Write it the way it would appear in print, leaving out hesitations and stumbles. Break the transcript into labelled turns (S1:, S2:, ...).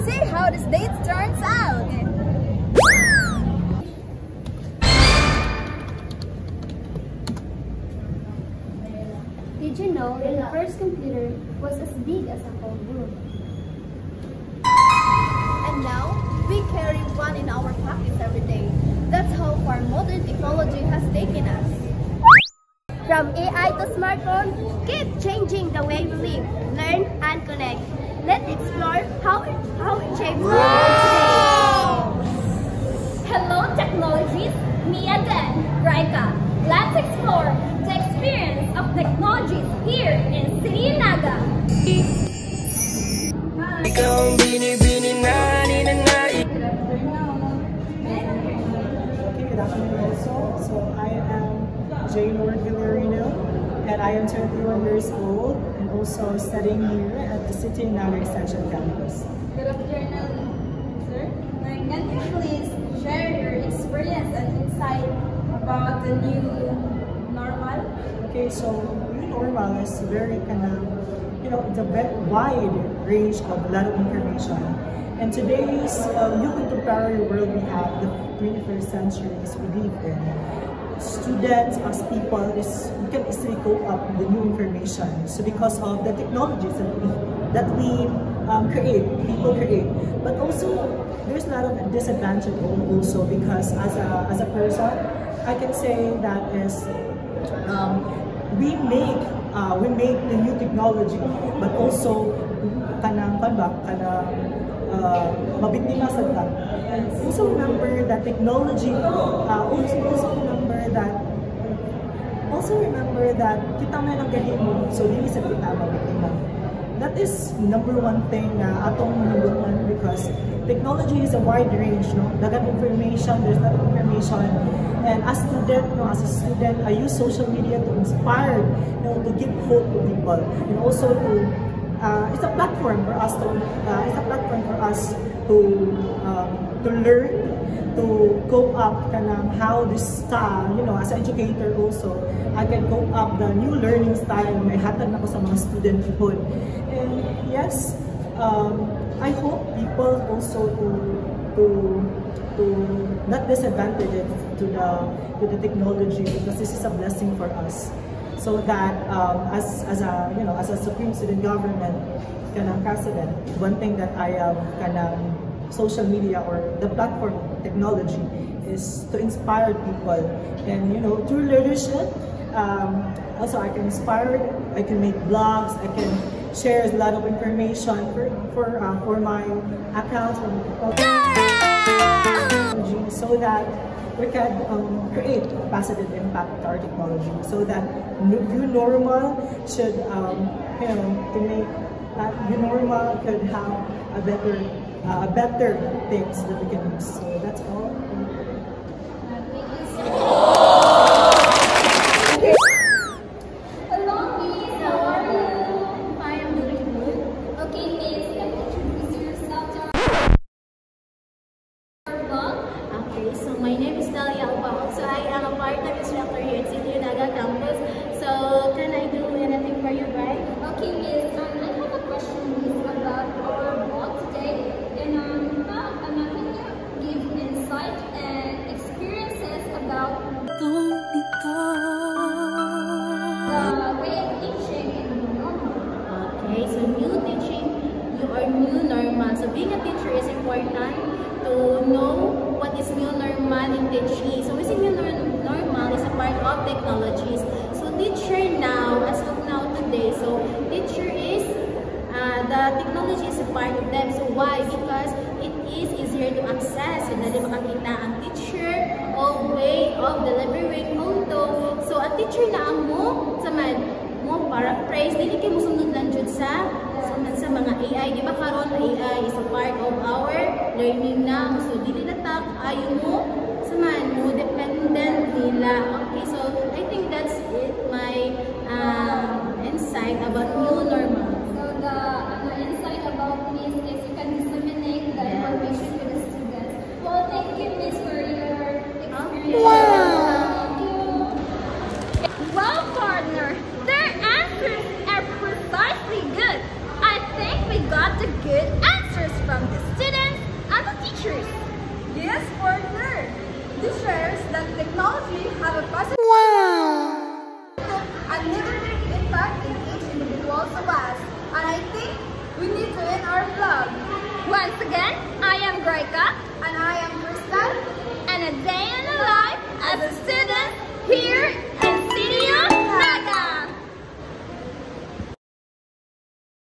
S1: see how this date turns out.
S2: Did you know that the first computer was as big as a whole room?
S1: And now, we carry one in our pockets every day. That's how far modern technology has taken us.
S2: From AI to smartphone, keep changing the way we live, learn, and connect. Let's explore how it shapes our world today.
S3: Hello technologies, me again, Raika. Let's explore the experience of technologies here in City Naga.
S4: Good afternoon also. So I am Jane Lord Villarino and I am 21 years old and also studying here at the City Naga Extension Campus.
S5: Good afternoon, sir. Can you please share your experience and insight about the new normal?
S4: Okay, so new normal is very it's a very wide range of a lot of information. And today's new contemporary world we have, the 21st century is we live in. Students as people we can easily cope up with the new information. So because of the technologies that we people create. But also there's a lot of disadvantage also because as a person, I can say that is we make the new technology, but also mabiktima sa that. And also remember that technology. Also remember that kita may nagahit mo, so dili sa kita mabiktima. That is number one thing na atong mahuluman because technology is a wide range, no? Dagat information, there's a lot of information. And as a student, I use social media to inspire, to give hope to people, and also to it's a platform for us to learn, to cope up how this style, as an educator also, I can cope up the new learning style may hatag na ko sa mga student po. And yes, I hope people also to not disadvantage it to the technology because this is a blessing for us. So that as a Supreme Student Government president, one thing that I have social media or the platform technology is to inspire people, and through leadership also I can inspire, I can make blogs, I can share a lot of information for my accounts so that we can create positive impact to our technology, so that new normal should to make that new normal could have a better things that we can use. So that's all.
S3: Hello, Miss. How are you? I am doing good. Okay, Miss, can you introduce yourself to our blog?
S6: Okay, so my name is Dalia Albao. So I am a part-time instructor here at City Naga campus. So can I do anything for you, right?
S3: Okay, Miss. I have a question, Miss, about our blog today. And can you give insight and experiences about the way of teaching in the normal?
S6: Okay, so new teaching, your new normal. So being a teacher is important to know what is new normal in teaching. So what's new normal is a part of technologies. So teacher now, as of now today, so teacher is the technology is a part of them. So why? Because it is easier to access. So dali makakita ang teacher o way of delivering although. So a teacher na ang mo paraphrase, dili kay mo sunod lang jud sa mga AI. Di ba karon AI is a part of our learning na. So dili na ayo mo mo dependent nila. Okay, so I think that's it, my insight about new normal.
S3: So the insight about Miss is you can disseminate the information to the students. Well, thank you, Miss, for your experience. Thank you. Well, partner, their answers are precisely good. I think we got the good answers from the students.
S5: in our vlog.
S3: Once again, I am Graika.
S5: And I am Crystal.
S3: And a day in the life as a student here